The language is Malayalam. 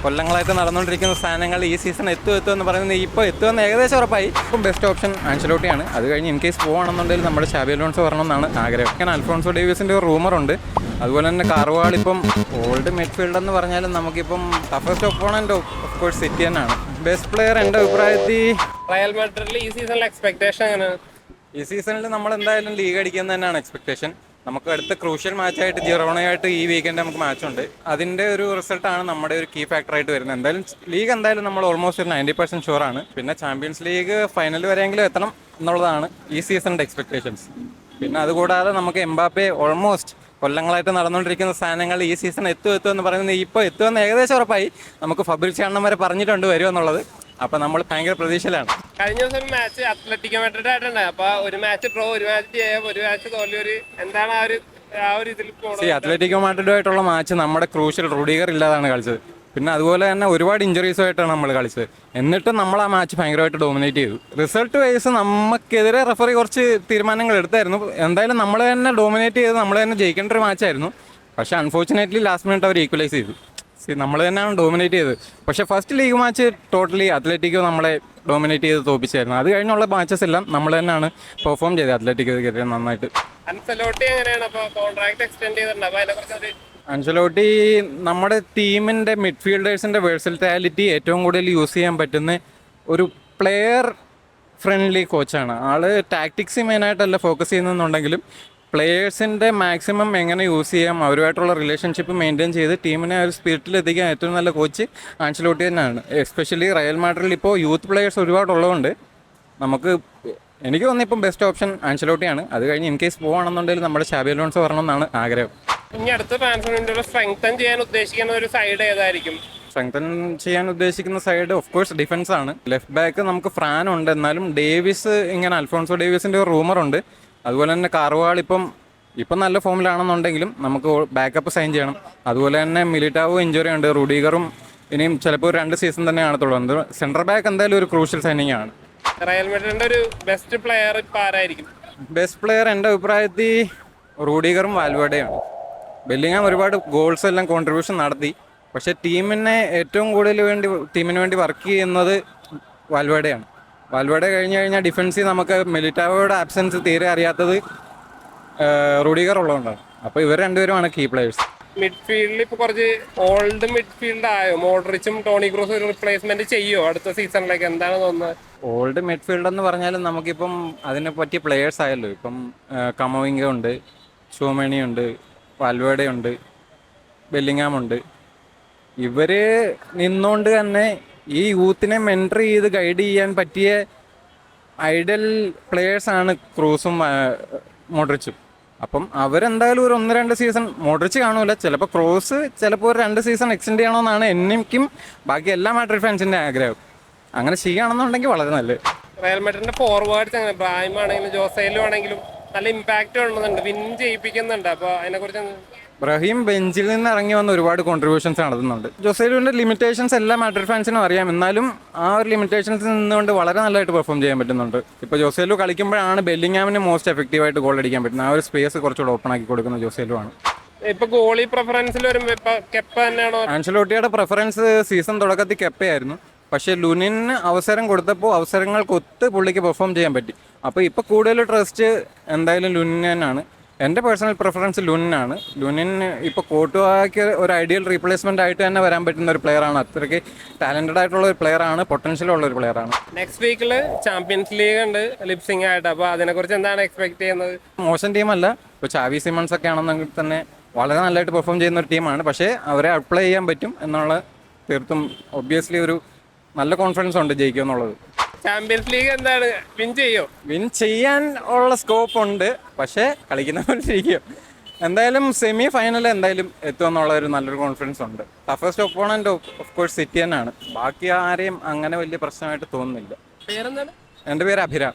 കൊല്ലങ്ങളായിട്ട് നടന്നുകൊണ്ടിരിക്കുന്ന സാധനങ്ങൾ ഈ സീസൺ എത്തുമെന്ന് പറയുന്നത് ഇപ്പോൾ എത്തുമെന്ന് ഏകദേശം ഉറപ്പായി. ഇപ്പം ബെസ്റ്റ് ഓപ്ഷൻ ആൻസലോട്ടിയാണ്. അത് കഴിഞ്ഞ് ഇൻ കേസ് പോകുകയാണെന്നുണ്ടെങ്കിൽ നമ്മുടെ ഷാബി അലോൺസോ വരണമെന്നാണ് ആഗ്രഹം. ഞാൻ അൽഫോൺസോ ഡേവിസിൻ്റെ ഒരു റൂമറുണ്ട്. അതുപോലെ തന്നെ കാർവാൾ ഇപ്പം ഓൾഡ് മിഡ്ഫീൽഡ് എന്ന് പറഞ്ഞാലും നമുക്കിപ്പം toughest opponent of course city തന്നെയാണ്. ബെസ്റ്റ് പ്ലെയർ എൻ്റെ അഭിപ്രായത്തിൽ റയൽ മാഡ്രിഡിൽ ഈ സീസണിൽ എക്സ്പെക്ടേഷൻ എങ്ങനെയാണ്? ഈ സീസണിൽ നമ്മൾ എന്തായാലും ലീഗ് അടിക്കുന്നത് തന്നെയാണ് എക്സ്പെക്ടേഷൻ. നമുക്ക് അടുത്ത ക്രൂഷ്യൽ മാച്ചായിട്ട് ജിറോണയായിട്ട് ഈ വീക്കെൻഡ് നമുക്ക് മാച്ചുണ്ട്. അതിൻ്റെ ഒരു റിസൾട്ടാണ് നമ്മുടെ ഒരു കീ ഫാക്ടറായിട്ട് വരുന്നത്. എന്തായാലും ലീഗ് എന്തായാലും നമ്മൾ ഓൾമോസ്റ്റ് ഒരു 90% ഷുവറാണ്. പിന്നെ ചാമ്പ്യൻസ് ലീഗ് ഫൈനൽ വരെയെങ്കിലും എത്തണം എന്നുള്ളതാണ് ഈ സീസണിൻ്റെ എക്സ്പെക്ടേഷൻസ്. പിന്നെ അതുകൂടാതെ നമുക്ക് എംബാപ്പെ ഓൾമോസ്റ്റ് കൊല്ലങ്ങളായിട്ട് നടന്നുകൊണ്ടിരിക്കുന്ന സാധനങ്ങൾ ഈ സീസൺ എത്തുമെന്ന് പറയുന്നത് ഇപ്പോൾ എത്തുമെന്ന് ഏകദേശം ഉറപ്പായി. നമുക്ക് ഫബ്രിച്ച് അണ്ണൻ വരെ പറഞ്ഞിട്ടുണ്ട് വരുമെന്നുള്ളത്. അപ്പം നമ്മൾ ഭയങ്കര പ്രതീക്ഷയിലാണ്. കഴിഞ്ഞ ദിവസം ഒരു മാച്ച് അത്ലറ്റിക്കോ മാഡ്രിഡ് ആയിട്ടുണ്ട്. അപ്പൊ ഒരു മാച്ച് ഡ്രോ, ഒരു മാച്ച് ജയം, ഒരു മാച്ച് തോൽവി. എന്താണ് ആ ഒരു ഇതിൽ പോകുന്നത്? അത്ലറ്റിക്കോ മാഡ്രിഡുമായിട്ടുള്ള മാച്ച് നമ്മുടെ ക്രൂഷ്യൽ റൂഡിഗർ ഇല്ലാതാണ് കളിച്ചത്. പിന്നെ അതുപോലെ തന്നെ ഒരുപാട് ഇഞ്ചുറീസുമായിട്ടാണ് നമ്മൾ കളിച്ചത്. എന്നിട്ടും നമ്മൾ ആ മാച്ച് ഭയങ്കരമായിട്ട് ഡോമിനേറ്റ് ചെയ്തു. റിസൾട്ട് വൈസ് നമുക്കെതിരെ റഫറി കുറച്ച് തീരുമാനങ്ങൾ എടുത്തായിരുന്നു. എന്തായാലും നമ്മൾ തന്നെ ഡോമിനേറ്റ് ചെയ്ത് നമ്മൾ തന്നെ ജയിക്കേണ്ട ഒരു മാച്ചായിരുന്നു. പക്ഷേ അൺഫോർച്ചുനേറ്റ്ലി ലാസ്റ്റ് മിനിറ്റ് അവർ ഈക്വലൈസ് ചെയ്തു. നമ്മൾ തന്നെയാണ് ഡോമിനേറ്റ് ചെയ്തത്. പക്ഷേ first league match totally Atletico നമ്മളെ ഡോമിനേറ്റ് ചെയ്ത് തോപ്പിച്ചായിരുന്നു. അത് കഴിഞ്ഞുള്ള മാച്ചസ് എല്ലാം നമ്മൾ തന്നെയാണ് പെർഫോം ചെയ്തത് അത്ലറ്റിക്കോ നന്നായിട്ട്. അൻസലോട്ടി എങ്ങനെയാണ് അപ്പോൾ കോൺട്രാക്ട് എക്സ്റ്റെൻഡ് ചെയ്തിട്ടുണ്ട്? അപ്പോൾ അതിനെക്കുറിച്ച് അൻസലോട്ടി നമ്മുടെ ടീമിൻ്റെ മിഡ്ഫീൽഡേഴ്സിൻ്റെ വേഴ്സറ്റാലിറ്റി ഏറ്റവും കൂടുതൽ യൂസ് ചെയ്യാൻ പറ്റുന്ന ഒരു പ്ലെയർ ഫ്രണ്ട്ലി കോച്ചാണ്. ആള് ടാക്ടിക്സ് മെയിനായിട്ടല്ല ഫോക്കസ് ചെയ്യുന്നുണ്ടെങ്കിലും പ്ലെയേഴ്സിൻ്റെ മാക്സിമം എങ്ങനെ യൂസ് ചെയ്യാം, അവരുമായിട്ടുള്ള റിലേഷൻഷിപ്പ് മെയിൻറ്റെയിൻ ചെയ്ത് ടീമിനെ ഒരു സ്പിരിറ്റിലെത്തിക്കാൻ ഏറ്റവും നല്ല കോച്ച് ആൻസലോട്ടി തന്നെയാണ്. എസ്പെഷ്യലി റയൽ മാഡ്രിഡിൽ ഇപ്പോൾ യൂത്ത് പ്ലെയേഴ്സ് ഒരുപാടുള്ളതുകൊണ്ട് നമുക്ക് എനിക്ക് തോന്നുന്നു ഇപ്പം ബെസ്റ്റ് ഓപ്ഷൻ ആൻസലോട്ടിയാണ്. അത് കഴിഞ്ഞ് ഇൻ കേസ് പോകുകയാണെന്നുണ്ടെങ്കിൽ നമ്മുടെ ഷാബി അലോൺസോ വരണമെന്നാണ് ആഗ്രഹം. ഇനി അടുത്ത ട്രാൻസ്ഫർ സ്ട്രെങ്തൻ ചെയ്യാൻ ഉദ്ദേശിക്കുന്ന ഒരു സൈഡ് ഏതായിരിക്കും? സ്ട്രെങ്തൻ ചെയ്യാൻ ഉദ്ദേശിക്കുന്ന സൈഡ് ഓഫ് കോഴ്സ് ഡിഫൻസ് ആണ്. ലെഫ്റ്റ് ബാക്ക് നമുക്ക് ഫ്രാൻ ഉണ്ട്. എന്നാലും ഡേവിസ് ഇങ്ങനെ അൽഫോൺസോ ഡേവിസിൻ്റെ ഒരു റൂമറുണ്ട്. അതുപോലെ തന്നെ കാർവാൾ ഇപ്പം നല്ല ഫോമിലാണെന്നുണ്ടെങ്കിലും നമുക്ക് ബാക്കപ്പ് സൈൻ ചെയ്യണം. അതുപോലെ തന്നെ മിലിറ്റാവോ ഇഞ്ചുറി ഉണ്ട്. റൂഡിഗറും ഇനിയും ചിലപ്പോൾ ഒരു 2 സീസൺ തന്നെ കാണത്തുള്ളൂ. സെൻട്രൽ ബാക്ക് എന്തായാലും ഒരു ക്രൂഷ്യൽ സൈനിങ് ആണ്. റയൽ മാഡ്രിഡിന്റെ ഒരു ബെസ്റ്റ് പ്ലെയർ ഇപ്പോൾ ആരായിരിക്കും? ബെസ്റ്റ് പ്ലെയർ എൻ്റെ അഭിപ്രായത്തിൽ റൂഡിഗറും വാൽവേർഡെയാണ്. ബെല്ലിങ്ങാം ഒരുപാട് ഗോൾസ് എല്ലാം കോൺട്രിബ്യൂഷൻ നടത്തി. പക്ഷേ ടീമിന് വേണ്ടി വർക്ക് ചെയ്യുന്നത് വാൽവേർഡെയാണ്. വാൽവേർഡെ കഴിഞ്ഞ് കഴിഞ്ഞാൽ ഡിഫൻസിൽ നമുക്ക് മിലിറ്റാവോയുടെ ആബ്സെൻസ് തീരെ അറിയാത്തത് റൂഡിഗർ ഉള്ളതുകൊണ്ടാണ്. അപ്പോൾ ഇവർ രണ്ടുപേരുമാണ് കീ പ്ലെയേഴ്സ്. മിഡ്ഫീൽഡിൽ ഇപ്പോൾ കുറച്ച് ഓൾഡ് മിഡ്ഫീൽഡ് ആയോ? മോഡ്രിച്ചും ടോണി ക്രൂസും ഒരു റിപ്ലേസ്മെന്റ് ചെയ്യുമോ അടുത്ത സീസണിലേക്ക്? എന്താണ് തോന്നുന്നത്? ഓൾഡ് മിഡ്ഫീൽഡ് എന്ന് പറഞ്ഞാലും നമുക്കിപ്പം അതിനെ പറ്റിയ പ്ലെയേഴ്സ് ആയല്ലോ. ഇപ്പം കമോവിംഗ ഉണ്ട്, ഷൂമേണി ഉണ്ട്, വാൽവേർഡെ ഉണ്ട്, ബെല്ലിങ്ങാം ഉണ്ട്. ഇവർ നിന്നുകൊണ്ട് തന്നെ ഈ യൂത്തിനെ മെൻറ്റർ ചെയ്ത് ഗൈഡ് ചെയ്യാൻ പറ്റിയ ഐഡൽ പ്ലെയേഴ്സാണ് ക്രൂസും മോഡ്രിച്ചും. അപ്പം അവരെന്തായാലും ഒരു 1-2 സീസൺ മോഡ്രിച്ച് കാണൂല. ചിലപ്പോൾ ക്രോസ് ചിലപ്പോൾ ഒരു 2 സീസൺ എക്സ്റ്റെൻഡ് ചെയ്യണമെന്നാണ് എനിക്കും ബാക്കി എല്ലാ മാഡ്രിഡ് ഫാൻസിൻ്റെ ആഗ്രഹം. അങ്ങനെ ചെയ്യുകയാണെന്നുണ്ടെങ്കിൽ വളരെ നല്ലത്. റയൽ മാഡ്രിഡിന്റെ ഫോർവേഡ്സ് അങ്ങനെ ബ്രാഹിം ആണെങ്കിലും ജോസേലും ആണെങ്കിലും നല്ല ഇമ്പാക്റ്റ് ഉണ്ടെന്നുണ്ട്, വിൻ ചെയ്യിപ്പിക്കുന്നുണ്ട്. അപ്പോൾ അതിനെക്കുറിച്ച് ബ്രഹീം ബെഞ്ചിൽ നിന്ന് ഇറങ്ങി വന്ന് ഒരുപാട് കോൺട്രിബ്യൂഷൻസ് നടത്തുന്നുണ്ട്. ജോസേലുവിൻ്റെ ലിമിറ്റേഷൻസ് എല്ലാ മാഡ്രിഡ് ഫാൻസിനും അറിയാം. എന്നാലും ആ ഒരു ലിമിറ്റേഷൻസിൽ നിന്നുകൊണ്ട് വളരെ നല്ലതായിട്ട് പെർഫോം ചെയ്യാൻ പറ്റുന്നുണ്ട്. ഇപ്പോൾ ജോസേലു കളിക്കുമ്പോഴാണ് ബെല്ലിങ്ങാമിന് മോസ്റ്റ് എഫക്റ്റീവായിട്ട് ഗോൾ അടിക്കാൻ പറ്റുന്നത്. ആ ഒരു സ്പേസ് കുറച്ചുകൂടെ ഓപ്പൺ ആക്കി കൊടുക്കുന്ന ജോസേലു ആണ്. ഇപ്പൊ ഗോളി പ്രിഫറൻസിൽ വരുമ്പോൾ ഇപ്പൊ കെപ്പ തന്നെയാണോ? ആൻസലോട്ടിയുടെ പ്രിഫറൻസ് സീസൺ തുടക്കത്തിൽ കെപ്പയായിരുന്നു. പക്ഷേ ലുനിന് അവസരം കൊടുത്തപ്പോൾ അവസരങ്ങൾക്കൊത്ത് പുള്ളിക്ക് പെർഫോം ചെയ്യാൻ പറ്റി. അപ്പോൾ ഇപ്പോൾ കൂടുതൽ ട്രസ്റ്റ് എന്തായാലും ലുനിന് തന്നെയാണ്. എൻ്റെ പേഴ്സണൽ പ്രിഫറൻസ് ലുനിനാണ്. ലുനിന് ഇപ്പോൾ കോട്ടുവാക്ക് ഒരു ഐഡിയൽ റീപ്ലേസ്മെൻ്റ് ആയിട്ട് തന്നെ വരാൻ പറ്റുന്ന ഒരു പ്ലെയറാണ്. അത്രയ്ക്ക് ടാലൻറ്റഡ് ആയിട്ടുള്ള ഒരു പ്ലെയറാണ്, പൊട്ടൻഷ്യൽ ഉള്ള ഒരു പ്ലെയറാണ്. നെക്സ്റ്റ് വീക്കിൽ ചാമ്പ്യൻസ് ലീഗ് ഉണ്ട് ലിപ്സിംഗ് ആയിട്ട്. അപ്പോൾ അതിനെക്കുറിച്ച് എന്താണ് എക്സ്പെക്ട് ചെയ്യുന്നത്? മോശം ടീമല്ല. ഇപ്പോൾ ചാവി സിമൺസ് ഒക്കെ ആണെന്നെങ്കിൽ തന്നെ വളരെ നല്ലതായിട്ട് പെർഫോം ചെയ്യുന്ന ഒരു ടീമാണ്. പക്ഷേ അവരെ അപ്ലൈ ചെയ്യാൻ പറ്റും എന്നുള്ള തീർത്തും ഒബ്വിയസ്ലി ഒരു നല്ല കോൺഫിഡൻസ് ഉണ്ട് ജയിക്കുമെന്നുള്ളത്. ചാമ്പ്യൻസ് ലീഗ് എന്താണ്, വിൻ ചെയ്യാൻ ഉള്ള സ്കോപ്പ് ഉണ്ട്. പക്ഷേ കളിക്കുന്ന പോലെ ഇരിക്കും. എന്തായാലും സെമി ഫൈനൽ എന്തായാലും എത്തുമെന്നുള്ള ഒരു നല്ലൊരു കോൺഫിഡൻസ് ഉണ്ട്. Toughest opponent of course city തന്നെയാണ്. ബാക്കി ആരെയും അങ്ങനെ വലിയ പ്രശ്നമായിട്ട് തോന്നുന്നില്ല. പേരെന്താണ്? എൻ്റെ പേര് അഭിരാം.